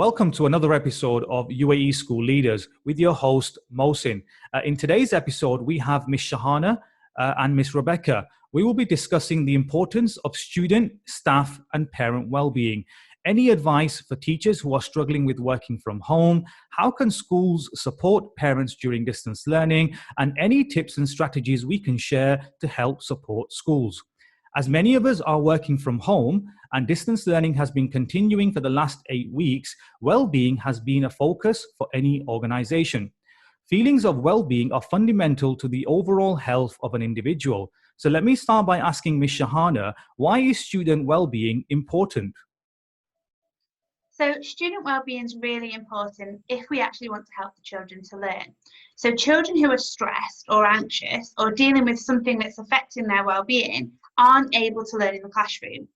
welcome to another episode of UAE School Leaders with your host, Mohsin. In today's episode, we have Miss Shahana and Miss Rebecca. We will be discussing the importance of student, staff, and parent well-being. Any advice for teachers who are struggling with working from home? How can schools support parents during distance learning? And any tips and strategies we can share to help support schools. As many of us are working from home and distance learning has been continuing for the last 8 weeks, well-being has been a focus for any organization. Feelings of well-being are fundamental to the overall health of an individual. So let me start by asking Ms. Shahana, why is student well-being important? So student wellbeing is really important if we actually want to help the children to learn. So children who are stressed or anxious or dealing with something that's affecting their wellbeing aren't able to learn in the classroom.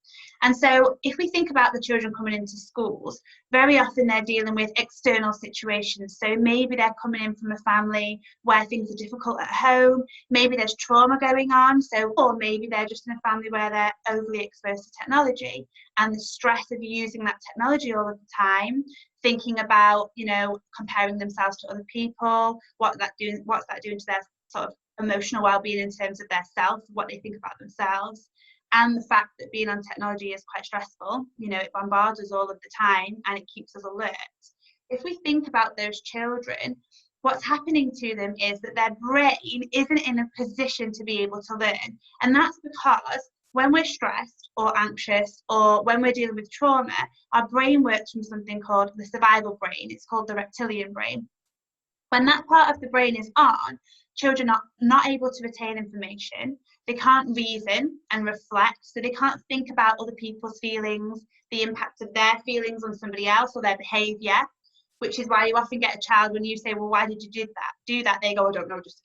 And so if we think about the children coming into schools, very often they're dealing with external situations. So maybe they're coming in from a family where things are difficult at home, maybe there's trauma going on, or maybe they're just in a family where they're overly exposed to technology and the stress of using that technology all of the time, thinking about, comparing themselves to other people, what's that doing to their sort of emotional well-being in terms of their self, what they think about themselves. And the fact that being on technology is quite stressful, it bombards us all of the time and it keeps us alert. If we think about those children, what's happening to them is that their brain isn't in a position to be able to learn. And that's because when we're stressed or anxious or when we're dealing with trauma, our brain works from something called the survival brain. It's called the reptilian brain. When that part of the brain is on, children are not able to retain information. They can't reason and reflect, so they can't think about other people's feelings, the impact of their feelings on somebody else or their behaviour, which is why you often get a child when you say, well, why did you do that? They go, I don't know, just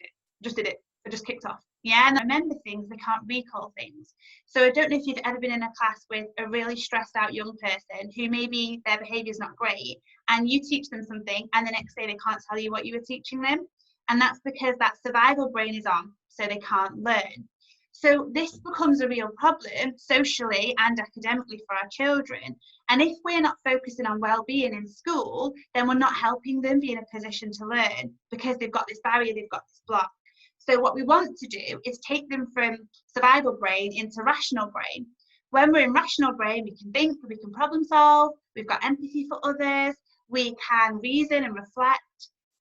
did it. I just kicked off. Yeah, and they remember things, they can't recall things. So I don't know if you've ever been in a class with a really stressed out young person who maybe their behaviour is not great, and you teach them something and the next day they can't tell you what you were teaching them. And that's because that survival brain is on, so they can't learn. So this becomes a real problem socially and academically for our children. And if we're not focusing on well-being in school, then we're not helping them be in a position to learn because they've got this barrier, they've got this block. So what we want to do is take them from survival brain into rational brain. When we're in rational brain, we can think, we can problem solve, we've got empathy for others, we can reason and reflect.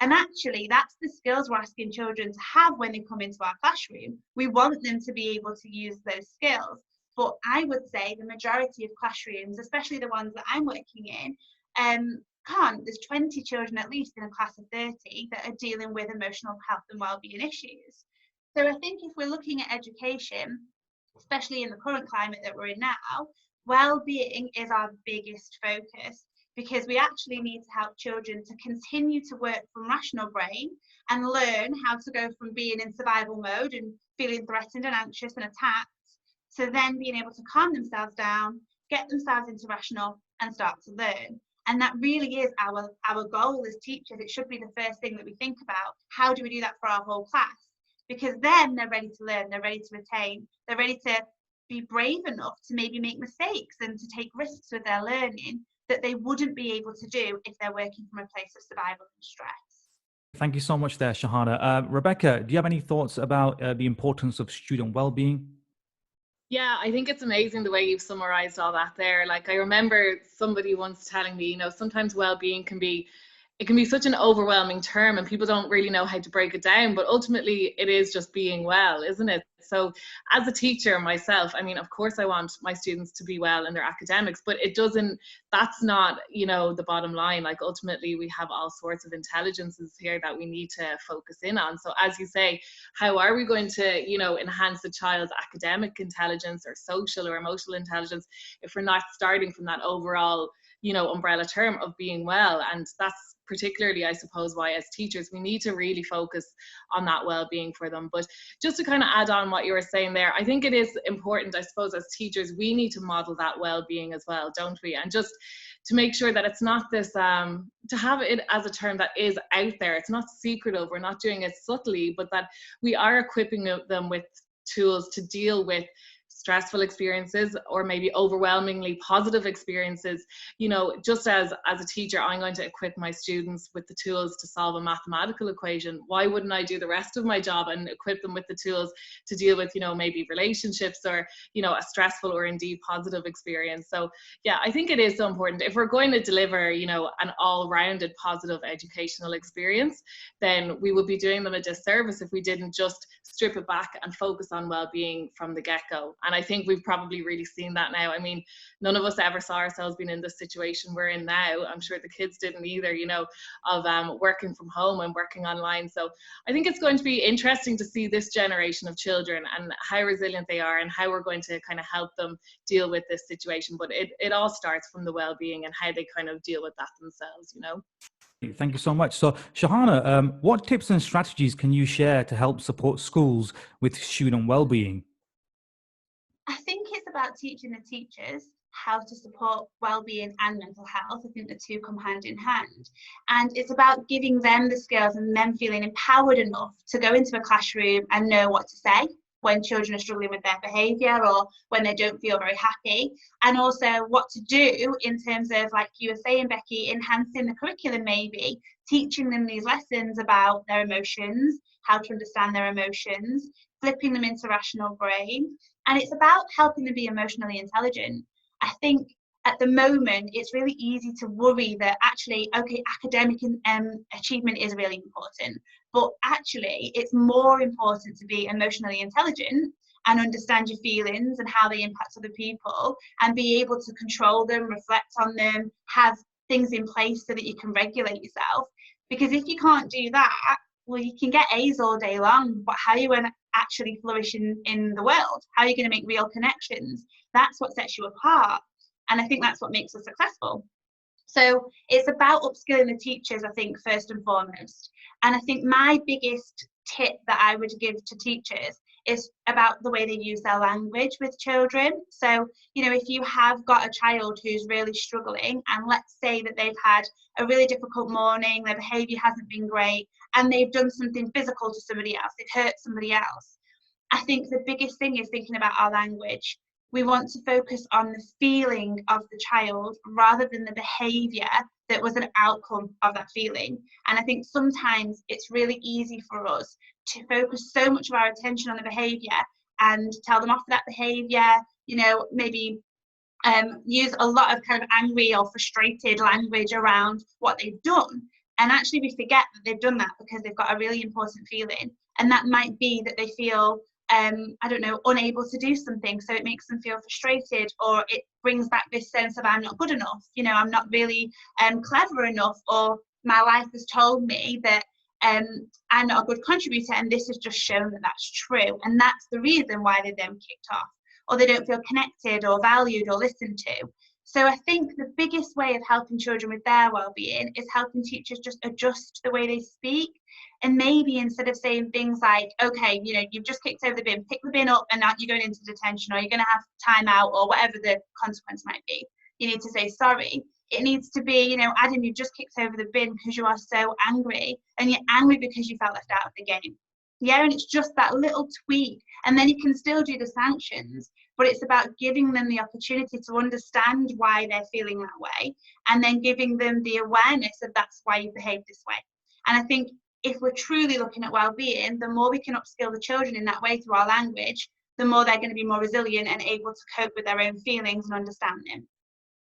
And actually, that's the skills we're asking children to have when they come into our classroom. We want them to be able to use those skills. But I would say the majority of classrooms, especially the ones that I'm working in, can't. There's 20 children at least in a class of 30 that are dealing with emotional health and wellbeing issues. So I think if we're looking at education, especially in the current climate that we're in now, wellbeing is our biggest focus, because we actually need to help children to continue to work from rational brain and learn how to go from being in survival mode and feeling threatened and anxious and attacked to then being able to calm themselves down, get themselves into rational and start to learn. And that really is our goal as teachers. It should be the first thing that we think about. How do we do that for our whole class? Because then they're ready to learn, they're ready to retain, they're ready to be brave enough to maybe make mistakes and to take risks with their learning that they wouldn't be able to do if they're working from a place of survival and stress. Thank you so much there, Shahana. Rebecca, do you have any thoughts about the importance of student well-being? Yeah, I think it's amazing the way you've summarized all that there. Like, I remember somebody once telling me, sometimes well-being can be such an overwhelming term and people don't really know how to break it down, but ultimately it is just being well, isn't it? So as a teacher myself, I mean, of course I want my students to be well in their academics, but that's not, the bottom line. Like, ultimately we have all sorts of intelligences here that we need to focus in on. So as you say, how are we going to, enhance the child's academic intelligence or social or emotional intelligence if we're not starting from that overall, umbrella term of being well? And that's particularly, I suppose, why as teachers we need to really focus on that well-being for them. But just to kind of add on what you were saying there, I think it is important, I suppose, as teachers we need to model that well-being as well, don't we? And just to make sure that it's not this to have it as a term that is out there, it's not secretive, we're not doing it subtly, but that we are equipping them with tools to deal with stressful experiences or maybe overwhelmingly positive experiences, you know, just as a teacher, I'm going to equip my students with the tools to solve a mathematical equation. Why wouldn't I do the rest of my job and equip them with the tools to deal with, you know, maybe relationships or, you know, a stressful or indeed positive experience? So yeah, I think it is so important. If we're going to deliver, you know, an all-rounded positive educational experience, then we would be doing them a disservice if we didn't just strip it back and focus on well-being from the get-go. And I think we've probably really seen that now. I mean, none of us ever saw ourselves being in the situation we're in now. I'm sure the kids didn't either, you know, of working from home and working online. So I think it's going to be interesting to see this generation of children and how resilient they are and how we're going to kind of help them deal with this situation. But it all starts from the well-being and how they kind of deal with that themselves, you know. Thank you so much. So, Shahana, what tips and strategies can you share to help support schools with student well-being? I think it's about teaching the teachers how to support well-being and mental health. I think the two come hand in hand. And it's about giving them the skills and them feeling empowered enough to go into a classroom and know what to say when children are struggling with their behaviour or when they don't feel very happy, and also what to do in terms of, like you were saying, Becky, enhancing the curriculum, maybe teaching them these lessons about their emotions, how to understand their emotions, flipping them into rational brain. And it's about helping them be emotionally intelligent. I think at the moment, it's really easy to worry that actually, okay, academic achievement is really important, but actually it's more important to be emotionally intelligent and understand your feelings and how they impact other people and be able to control them, reflect on them, have things in place so that you can regulate yourself. Because if you can't do that, well, you can get A's all day long, but how are you going to actually flourish in the world? How are you going to make real connections? That's what sets you apart. And I think that's what makes us successful. So it's about upskilling the teachers, I think, first and foremost. And I think my biggest tip that I would give to teachers is about the way they use their language with children. So, you know, if you have got a child who's really struggling, and let's say that they've had a really difficult morning, their behaviour hasn't been great, and they've done something physical to somebody else, they've hurt somebody else, I think the biggest thing is thinking about our language. We want to focus on the feeling of the child rather than the behaviour that was an outcome of that feeling. And I think sometimes it's really easy for us to focus so much of our attention on the behaviour and tell them off for that behaviour, you know, maybe use a lot of kind of angry or frustrated language around what they've done. And actually we forget that they've done that because they've got a really important feeling. And that might be that they feel I don't know, unable to do something, so it makes them feel frustrated, or it brings back this sense of I'm not good enough, you know, I'm not really clever enough, or my life has told me that I'm not a good contributor, and this has just shown that that's true, and that's the reason why they're then kicked off, or they don't feel connected or valued or listened to. So I think the biggest way of helping children with their well-being is helping teachers just adjust the way they speak. And maybe instead of saying things like, okay, you know, you've just kicked over the bin, pick the bin up and now you're going into detention, or you're going to have time out, or whatever the consequence might be, you need to say sorry. It needs to be, you know, Adam, you just kicked over the bin because you are so angry, and you're angry because you felt left out of the game. Yeah, and it's just that little tweak, and then you can still do the sanctions, but it's about giving them the opportunity to understand why they're feeling that way, and then giving them the awareness of that's why you behave this way. And I think if we're truly looking at well-being, the more we can upskill the children in that way through our language, the more they're going to be more resilient and able to cope with their own feelings and understand them.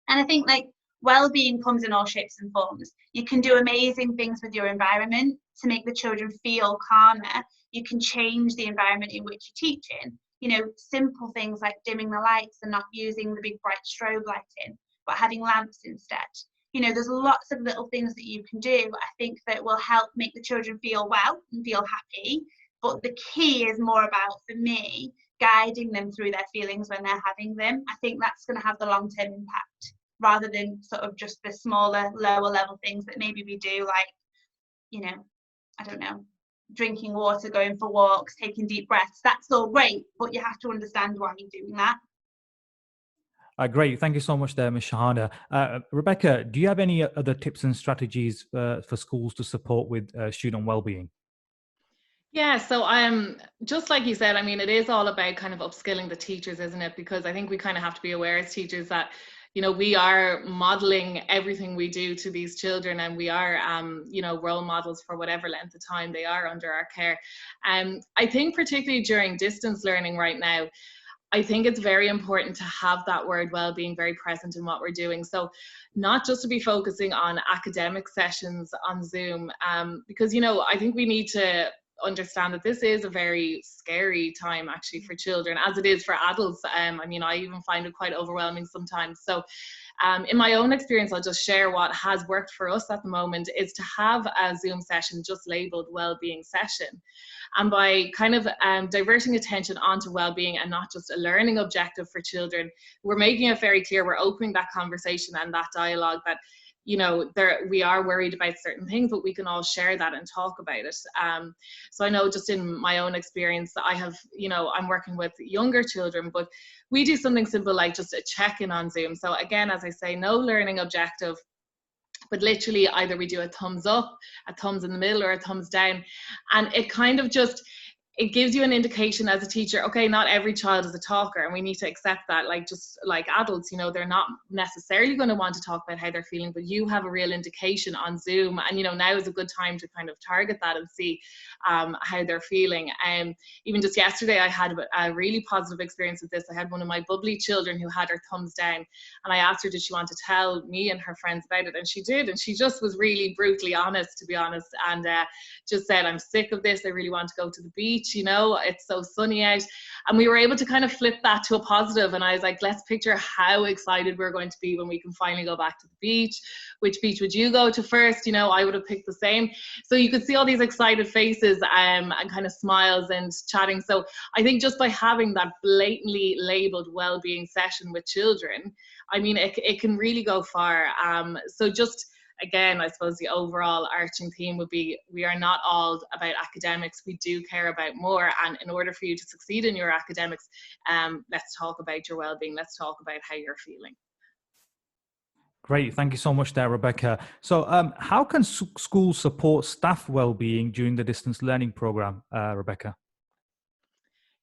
And I think, like, well-being comes in all shapes and forms. You can do amazing things with your environment to make the children feel calmer. You can change the environment in which you teach in. You know, simple things like dimming the lights and not using the big bright strobe lighting, but having lamps instead. You know, there's lots of little things that you can do, I think, that will help make the children feel well and feel happy. But the key is more about, for me, guiding them through their feelings when they're having them. I think that's going to have the long-term impact, rather than sort of just the smaller, lower level things that maybe we do, like, you know, I don't know, drinking water, going for walks, taking deep breaths. That's all great, but you have to understand why you're doing that. Great. Thank you so much there, Ms. Shahana. Rebecca, do you have any other tips and strategies for schools to support with student well-being? Yeah, so just like you said, I mean, it is all about kind of upskilling the teachers, isn't it? Because I think we kind of have to be aware as teachers that, you know, we are modeling everything we do to these children, and we are, you know, role models for whatever length of time they are under our care. I think particularly during distance learning right now, I think it's very important to have that word well-being very present in what we're doing. So not just to be focusing on academic sessions on Zoom, because, you know, I think we need to understand that this is a very scary time actually for children, as it is for adults. I mean, I even find it quite overwhelming sometimes. So in my own experience, I'll just share what has worked for us at the moment is to have a Zoom session just labeled well-being session. And by kind of diverting attention onto well-being and not just a learning objective for children, we're making it very clear, we're opening that conversation and that dialogue that, you know, we are worried about certain things, but we can all share that and talk about it. So I know just in my own experience, I have, you know, I'm working with younger children, but we do something simple like just a check-in on Zoom. So again, as I say, no learning objective, but literally either we do a thumbs up, a thumbs in the middle, or a thumbs down. And it kind of just, it gives you an indication as a teacher, okay, not every child is a talker, and we need to accept that. Like, just like adults, you know, they're not necessarily going to want to talk about how they're feeling, but you have a real indication on Zoom, and, you know, now is a good time to kind of target that and see how they're feeling. Even just yesterday, I had a really positive experience with this. I had one of my bubbly children who had her thumbs down, and I asked her, did she want to tell me and her friends about it? And she did, and she just was really brutally honest, to be honest, and just said, I'm sick of this, I really want to go to the beach, you know, it's so sunny out. And we were able to kind of flip that to a positive, and I was like, let's picture how excited we're going to be when we can finally go back to the beach. Which beach would you go to first? You know, I would have picked the same. So you could see all these excited faces and kind of smiles and chatting. So I think just by having that blatantly labeled well-being session with children, I mean, it can really go far. So just, again, I suppose the overall arching theme would be, we are not all about academics. We do care about more. And in order for you to succeed in your academics, let's talk about your well-being. Let's talk about how you're feeling. Great. Thank you so much there, Rebecca. So how can schools support staff well-being during the distance learning program, Rebecca?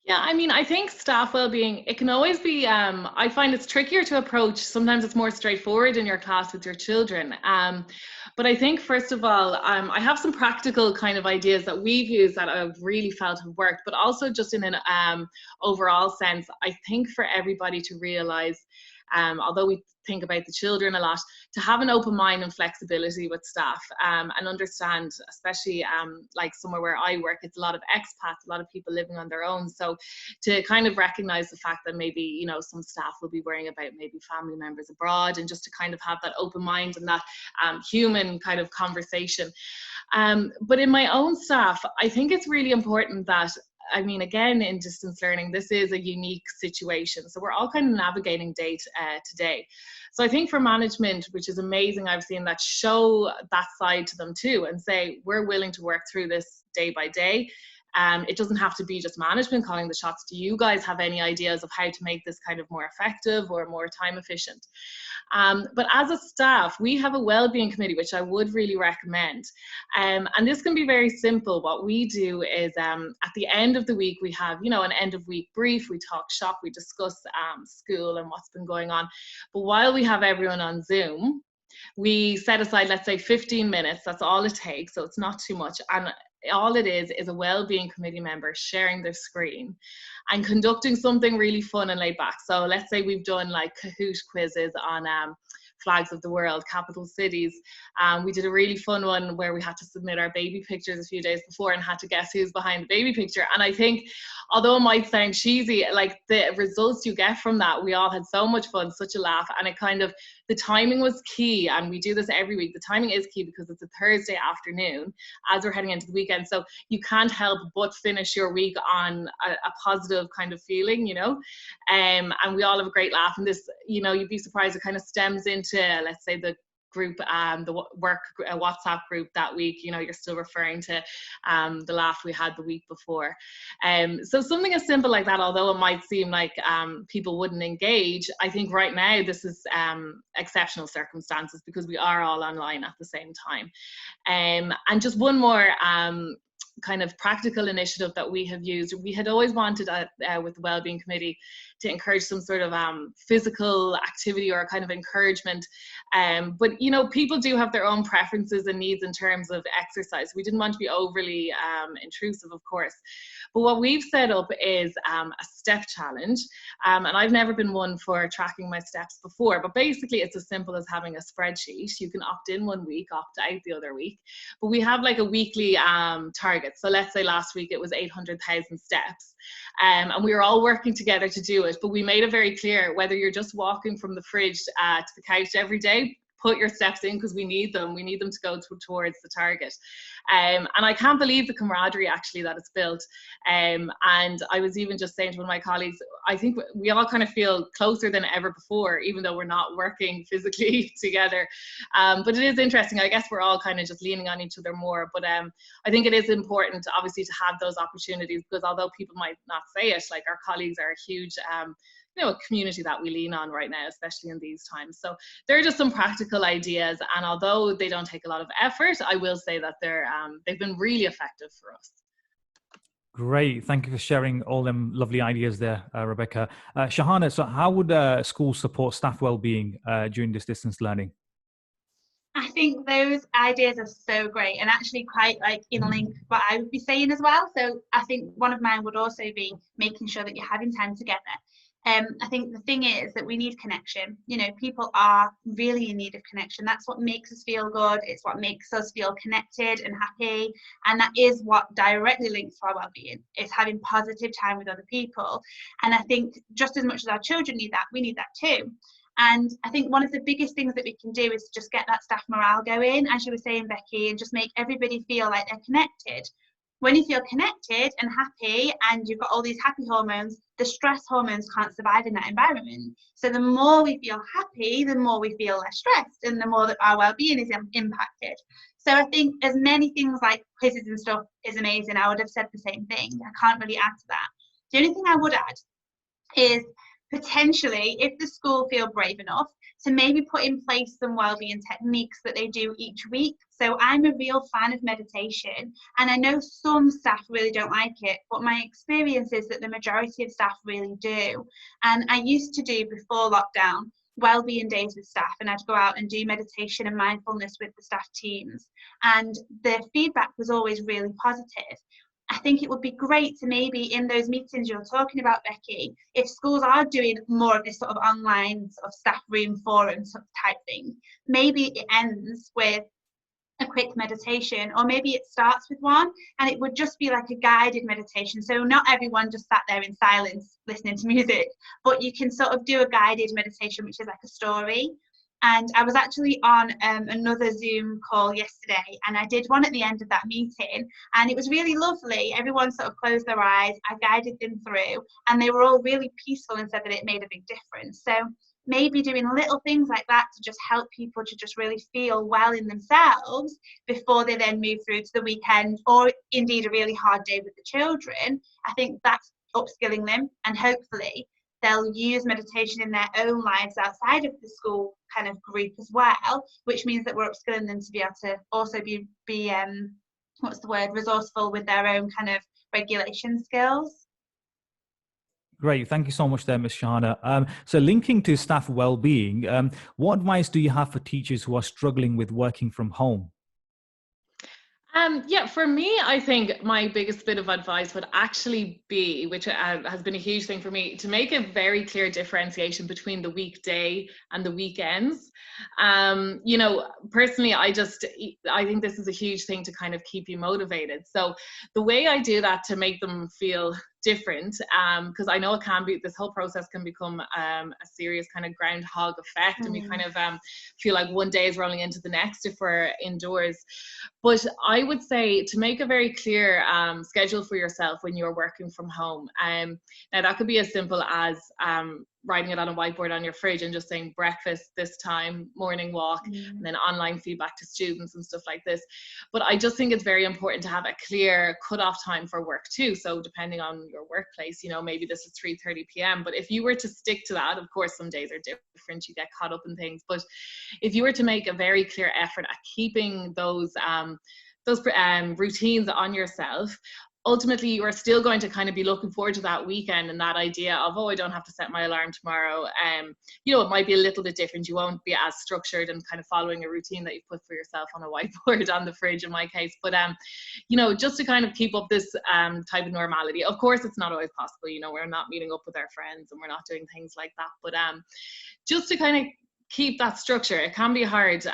Yeah, I mean, I think staff well-being, it can always be, I find it's trickier to approach. Sometimes it's more straightforward in your class with your children. But I think, first of all, I have some practical kind of ideas that we've used that I've really felt have worked, but also just in an overall sense, I think for everybody to realize, although we think about the children a lot, to have an open mind and flexibility with staff, and understand, especially like somewhere where I work, it's a lot of expats, a lot of people living on their own. So to kind of recognize the fact that maybe, you know, some staff will be worrying about maybe family members abroad, and just to kind of have that open mind and that human kind of conversation. But in my own staff, I think it's really important that, I mean, again, in distance learning, this is a unique situation. So we're all kind of navigating day to day. So I think for management, which is amazing, I've seen that show that side to them too, and say, we're willing to work through this day by day. It doesn't have to be just management calling the shots. Do you guys have any ideas of how to make this kind of more effective or more time efficient? But as a staff, we have a wellbeing committee, which I would really recommend. And this can be very simple. What we do is at the end of the week, we have, you know, an end of week brief. We talk shop, we discuss school and what's been going on. But while we have everyone on Zoom, we set aside, let's say, 15 minutes. That's all it takes. So it's not too much. And all it is a wellbeing committee member sharing their screen and conducting something really fun and laid back. So let's say we've done like Kahoot quizzes on flags of the world, capital cities. We did a really fun one where we had to submit our baby pictures a few days before and had to guess who's behind the baby picture. And I think, although it might sound cheesy, like the results you get from that, we all had so much fun, such a laugh. And it kind of, the timing was key. And we do this every week. The timing is key because it's a Thursday afternoon as we're heading into the weekend. So you can't help but finish your week on a positive kind of feeling, you know, and we all have a great laugh. And this, you know, you'd be surprised, it kind of stems into, let's say, the group, the work WhatsApp group that week, you know, you're still referring to the laugh we had the week before. So something as simple like that, although it might seem like people wouldn't engage, I think right now this is exceptional circumstances because we are all online at the same time. And just one more kind of practical initiative that we have used. We had always wanted with the Wellbeing Committee to encourage some sort of physical activity or kind of encouragement. But, you know, people do have their own preferences and needs in terms of exercise. We didn't want to be overly intrusive, of course. But what we've set up is a step challenge. And I've never been one for tracking my steps before, but basically it's as simple as having a spreadsheet. You can opt in one week, opt out the other week. But we have like a weekly target. So let's say last week it was 800,000 steps. And we were all working together to do it, but we made it very clear whether you're just walking from the fridge to the couch every day, put your steps in because we need them to go towards the target. And I can't believe the camaraderie actually that it's built. And I was even just saying to one of my colleagues, I think we all kind of feel closer than ever before, even though we're not working physically together. But it is interesting. I guess we're all kind of just leaning on each other more. But I think it is important, obviously, to have those opportunities, because although people might not say it, like our colleagues are a huge you know, a community that we lean on right now, especially in these times. So there are just some practical ideas, and although they don't take a lot of effort, I will say that they've been really effective for us. Great. Thank you for sharing all them lovely ideas there, Rebecca. Shahana, so how would schools support staff well-being during this distance learning? I think those ideas are so great and actually quite like in link with what I would be saying as well. So I think one of mine would also be making sure that you're having time together. I think the thing is that we need connection. You know, people are really in need of connection. That's what makes us feel good. It's what makes us feel connected and happy. And that is what directly links to our well-being. It's having positive time with other people. And I think just as much as our children need that, we need that too. And I think one of the biggest things that we can do is just get that staff morale going, as you were saying, Becky, and just make everybody feel like they're connected. When you feel connected and happy and you've got all these happy hormones, the stress hormones can't survive in that environment. So the more we feel happy, the more we feel less stressed and the more that our well-being is impacted. So I think as many things like quizzes and stuff is amazing. I would have said the same thing. I can't really add to that. The only thing I would add is potentially, if the school feel brave enough, to maybe put in place some wellbeing techniques that they do each week. So I'm a real fan of meditation, and I know some staff really don't like it, but my experience is that the majority of staff really do. And I used to do, before lockdown, wellbeing days with staff, and I'd go out and do meditation and mindfulness with the staff teams, and the feedback was always really positive. I think it would be great to maybe in those meetings you're talking about, Becky, if schools are doing more of this sort of online sort of staff room forum sort of type thing, maybe it ends with a quick meditation, or maybe it starts with one and it would just be like a guided meditation. So not everyone just sat there in silence listening to music, but you can sort of do a guided meditation, which is like a story. And I was actually on another Zoom call yesterday, and I did one at the end of that meeting, and it was really lovely. Everyone sort of closed their eyes, I guided them through, and they were all really peaceful and said that it made a big difference. So maybe doing little things like that to just help people to just really feel well in themselves before they then move through to the weekend, or indeed a really hard day with the children. I think that's upskilling them, and hopefully they'll use meditation in their own lives outside of the school kind of group as well, which means that we're upskilling them to be able to also be resourceful with their own kind of regulation skills. Great. Thank you so much there, Ms. Shahana. So linking to staff well-being, what advice do you have for teachers who are struggling with working from home? Yeah, for me, I think my biggest bit of advice would actually be, which has been a huge thing for me, to make a very clear differentiation between the weekday and the weekends. You know, personally, I think this is a huge thing to kind of keep you motivated. So the way I do that to make them feel different, because I know it can be, this whole process can become a serious kind of groundhog effect, and we kind of feel like one day is rolling into the next if we're indoors. But I would say to make a very clear schedule for yourself when you're working from home. Now that could be as simple as writing it on a whiteboard on your fridge and just saying breakfast this time, morning walk, and then online feedback to students and stuff like this. But I just think it's very important to have a clear cutoff time for work too. So depending on your workplace, you know, maybe this is 3:30 p.m. But if you were to stick to that, of course, some days are different, you get caught up in things. But if you were to make a very clear effort at keeping those routines on yourself, ultimately you are still going to kind of be looking forward to that weekend and that idea of, oh, I don't have to set my alarm tomorrow. You know, it might be a little bit different. You won't be as structured and kind of following a routine that you've put for yourself on a whiteboard on the fridge in my case. But, you know, just to kind of keep up this type of normality. Of course, it's not always possible. You know, we're not meeting up with our friends and we're not doing things like that. But just to kind of keep that structure. It can be hard,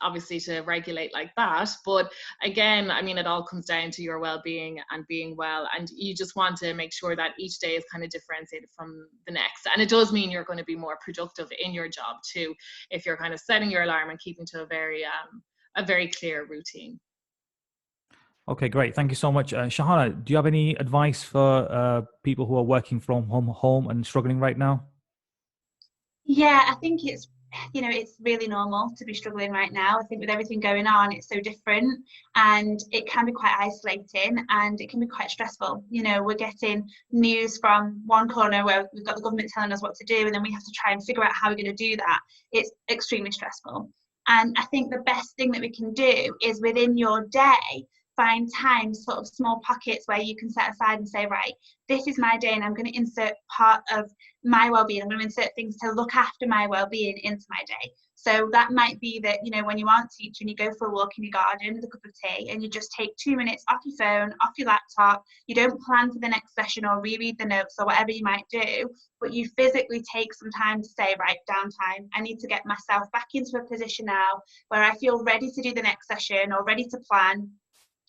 obviously, to regulate like that. But again, I mean, it all comes down to your well-being and being well. And you just want to make sure that each day is kind of differentiated from the next. And it does mean you're going to be more productive in your job too, if you're kind of setting your alarm and keeping to a very clear routine. Okay, great. Thank you so much. Shahana, do you have any advice for people who are working from home and struggling right now? Yeah, I think it's really normal to be struggling right now. I think with everything going on, it's so different and it can be quite isolating and it can be quite stressful. You know, we're getting news from one corner where we've got the government telling us what to do and then we have to try and figure out how we're going to do that. It's extremely stressful. And I think the best thing that we can do is within your day, find time, sort of small pockets where you can set aside and say, right, this is my day and I'm going to insert part of my well-being. I'm going to insert things to look after my well-being into my day. So that might be that, you know, when you aren't teaching, you go for a walk in your garden with a cup of tea and you just take 2 minutes off your phone, off your laptop. You don't plan for the next session or reread the notes or whatever you might do, but you physically take some time to say, right, downtime. I need to get myself back into a position now where I feel ready to do the next session or ready to plan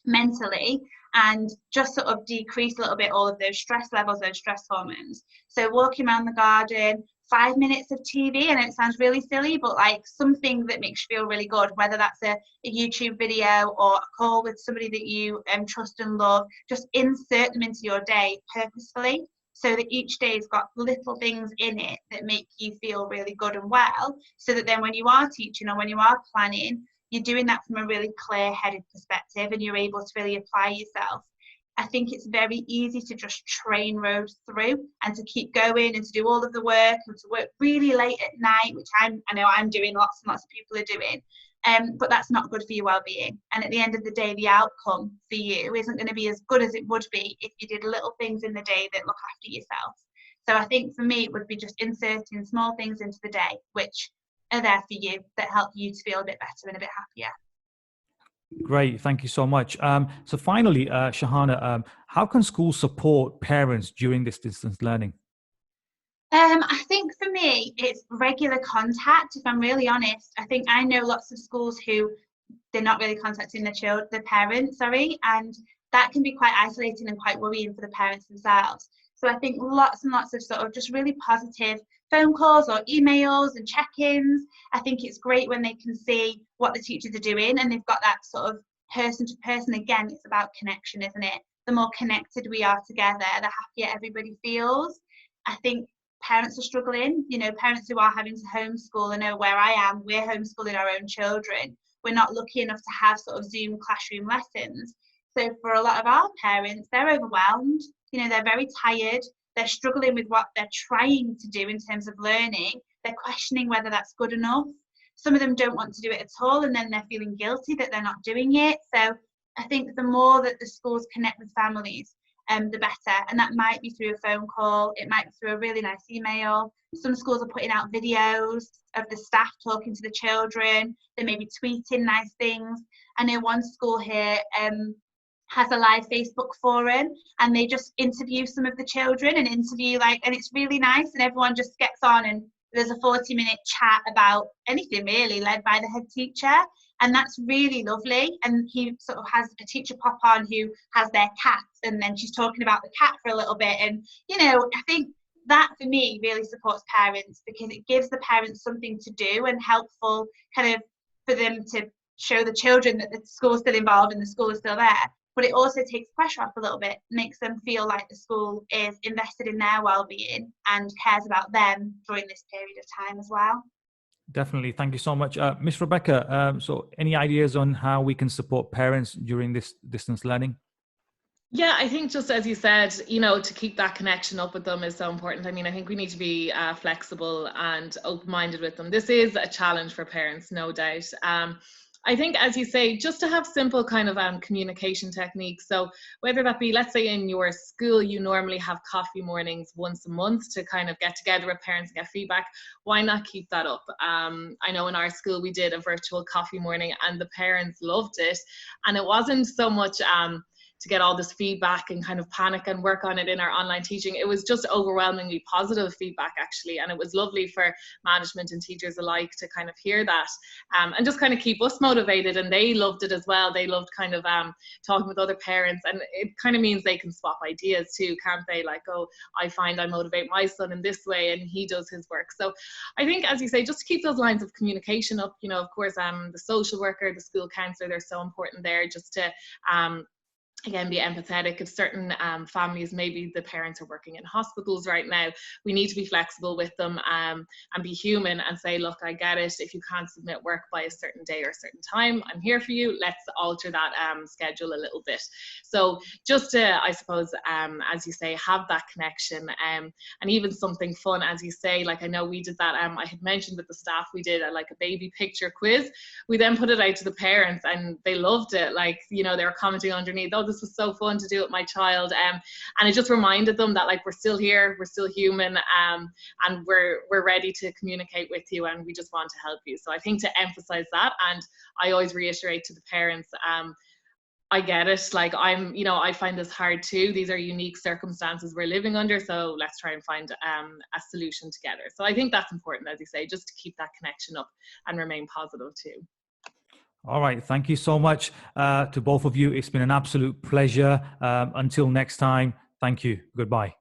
mentally and just sort of decrease a little bit all of those stress levels, those stress hormones. So walking around the garden, 5 minutes of TV, and it sounds really silly, but like something that makes you feel really good, whether that's a YouTube video or a call with somebody that you trust and love, just insert them into your day purposefully so that each day's got little things in it that make you feel really good and well, so that then when you are teaching or when you are planning, you're doing that from a really clear-headed perspective and you're able to really apply yourself. I think it's very easy to just train road through and to keep going and to do all of the work and to work really late at night, which I know I'm doing, lots and lots of people are doing. But that's not good for your well-being. And at the end of the day, the outcome for you isn't going to be as good as it would be if you did little things in the day that look after yourself. So I think for me, it would be just inserting small things into the day, which are there for you, that help you to feel a bit better and a bit happier. Great, thank you so much. So finally, Shahana, how can schools support parents during this distance learning? I think for me, it's regular contact. If I'm really honest, I think I know lots of schools who they're not really contacting the parents, and that can be quite isolating and quite worrying for the parents themselves. So I think lots and lots of sort of just really positive phone calls or emails and check-ins. I think it's great when they can see what the teachers are doing and they've got that sort of person to person. Again, it's about connection, isn't it? The more connected we are together, the happier everybody feels. I think parents are struggling, you know, parents who are having to homeschool. I know where I am, we're homeschooling our own children. We're not lucky enough to have sort of Zoom classroom lessons. So for a lot of our parents, they're overwhelmed, you know, they're very tired. They're struggling with what they're trying to do in terms of learning. They're questioning whether that's good enough. Some of them don't want to do it at all, and then they're feeling guilty that they're not doing it. So I think the more that the schools connect with families, the better. And that might be through a phone call. It might be through a really nice email. Some schools are putting out videos of the staff talking to the children. They may be tweeting nice things. I know one school here has a live Facebook forum and they just interview some of the children and it's really nice, and everyone just gets on and there's a 40-minute chat about anything really, led by the head teacher, and that's really lovely. And he sort of has a teacher pop on who has their cat, and then she's talking about the cat for a little bit, and you know, I think that for me really supports parents because it gives the parents something to do and helpful kind of for them to show the children that the school's still involved and the school is still there. But it also takes pressure off a little bit, makes them feel like the school is invested in their well-being and cares about them during this period of time as well. Definitely. Thank you so much. Miss Rebecca, so any ideas on how we can support parents during this distance learning? Yeah, I think just as you said, you know, to keep that connection up with them is so important. I mean, I think we need to be flexible and open-minded with them. This is a challenge for parents, no doubt. I think, as you say, just to have simple kind of communication techniques. So whether that be, let's say in your school, you normally have coffee mornings once a month to kind of get together with parents and get feedback. Why not keep that up? I know in our school we did a virtual coffee morning and the parents loved it. And it wasn't so much to get all this feedback and kind of panic and work on it in our online teaching. It was just overwhelmingly positive feedback, actually. And it was lovely for management and teachers alike to kind of hear that and just kind of keep us motivated. And they loved it as well. They loved kind of talking with other parents. And it kind of means they can swap ideas too, can't they? Like, oh, I find I motivate my son in this way and he does his work. So I think, as you say, just to keep those lines of communication up, you know, of course, the social worker, the school counsellor, they're so important there, just to again, be empathetic. If certain families, maybe the parents are working in hospitals right now, we need to be flexible with them and be human and say, look, I get it. If you can't submit work by a certain day or a certain time, I'm here for you. Let's alter that schedule a little bit. So just to, I suppose, as you say, have that connection and even something fun, as you say, like I know we did that. I had mentioned with the staff, we did like a baby picture quiz. We then put it out to the parents and they loved it. Like, you know, they were commenting underneath, oh, this was so fun to do with my child, and it just reminded them that like we're still here, we're still human, and we're ready to communicate with you, and we just want to help you. So I think to emphasize that, and I always reiterate to the parents, I get it, like I find this hard too. These are unique circumstances we're living under, so let's try and find a solution together. So I think that's important, as you say, just to keep that connection up and remain positive too. All right. Thank you so much to both of you. It's been an absolute pleasure. Until next time, thank you. Goodbye.